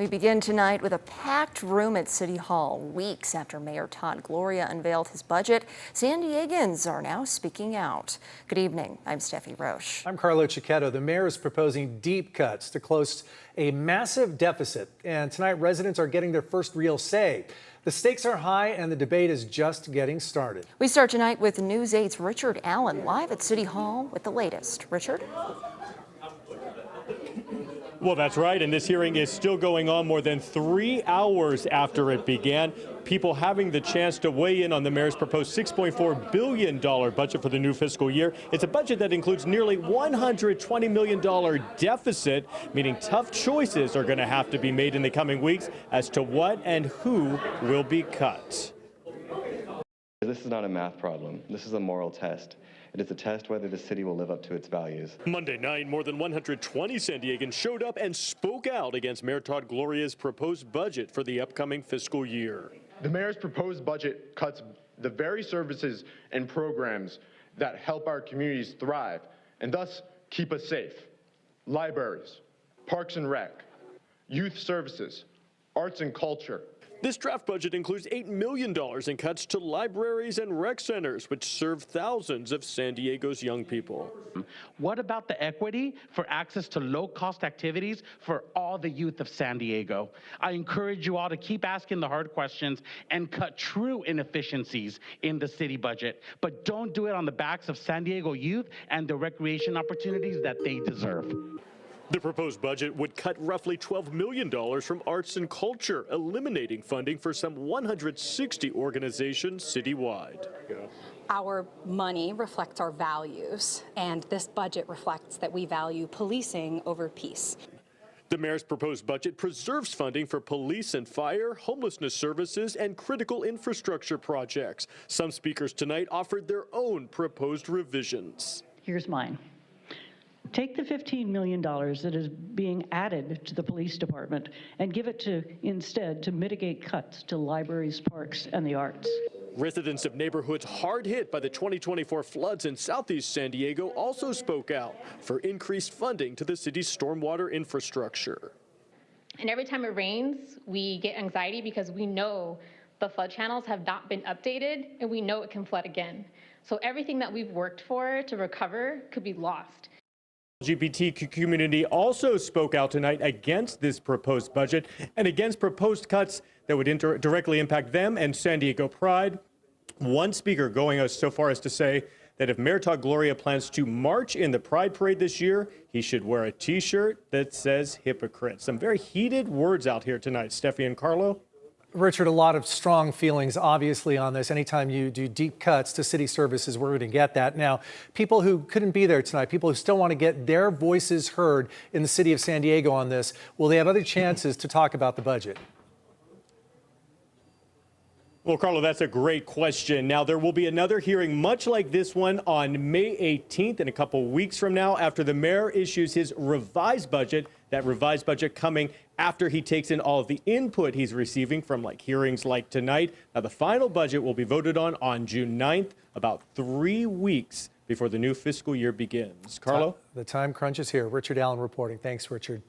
We begin tonight with a packed room at City Hall. Weeks after Mayor Todd Gloria unveiled his budget, San Diegans are now speaking out. Good evening. I'm Steffi Roche. I'm Carlo Cicchetto. The mayor is proposing deep cuts to close a massive deficit. And tonight, residents are getting their first real say. The stakes are high and the debate is just getting started. We start tonight with News 8's Richard Allen live at City Hall with the latest. Richard? Well, that's right, and this hearing is still going on more than 3 hours after it began. People having the chance to weigh in on the mayor's proposed $6.4 billion budget for the new fiscal year. It's a budget that includes nearly $120 million deficit, meaning tough choices are going to have to be made in the coming weeks as to what and who will be cut. This is not a math problem. This is a moral test. It is a test whether the city will live up to its values. Monday night, more than 120 San Diegans showed up and spoke out against Mayor Todd Gloria's proposed budget for the upcoming fiscal year. The mayor's proposed budget cuts the very services and programs that help our communities thrive and thus keep us safe. Libraries, parks and rec, youth services, arts and culture. This draft budget includes $8 million in cuts to libraries and rec centers, which serve thousands of San Diego's young people. What about the equity for access to low-cost activities for all the youth of San Diego? I encourage you all to keep asking the hard questions and cut true inefficiencies in the city budget, but don't do it on the backs of San Diego youth and the recreation opportunities that they deserve. The proposed budget would cut roughly $12 million from arts and culture, eliminating funding for some 160 organizations citywide. Our money reflects our values, and this budget reflects that we value policing over peace. The mayor's proposed budget preserves funding for police and fire, homelessness services, and critical infrastructure projects. Some speakers tonight offered their own proposed revisions. Here's mine. Take the $15 million that is being added to the police department and give it instead to mitigate cuts to libraries, parks, and the arts. Residents of neighborhoods hard hit by the 2024 floods in southeast San Diego also spoke out for increased funding to the city's stormwater infrastructure. And every time it rains, we get anxiety because we know the flood channels have not been updated and we know it can flood again. So everything that we've worked for to recover could be lost. LGBTQ community also spoke out tonight against this proposed budget and against proposed cuts that would directly impact them and San Diego pride. One speaker going so far as to say that if Mayor Todd Gloria plans to march in the Pride Parade this year, he should wear a T-shirt that says hypocrite. Some very heated words out here tonight. Steffi and Carlo. Richard, a lot of strong feelings, obviously, on this. Anytime you do deep cuts to city services, we're going to get that. Now, people who couldn't be there tonight, people who still want to get their voices heard in the city of San Diego on this, will they have other chances to talk about the budget? Well, Carlo, that's a great question. Now, there will be another hearing much like this one on May 18th, in a couple weeks from now, after the mayor issues his revised budget, that revised budget coming after he takes in all of the input he's receiving from hearings like tonight. Now, the final budget will be voted on June 9th, about 3 weeks before the new fiscal year begins. Carlo? The time crunch is here. Richard Allen reporting. Thanks, Richard.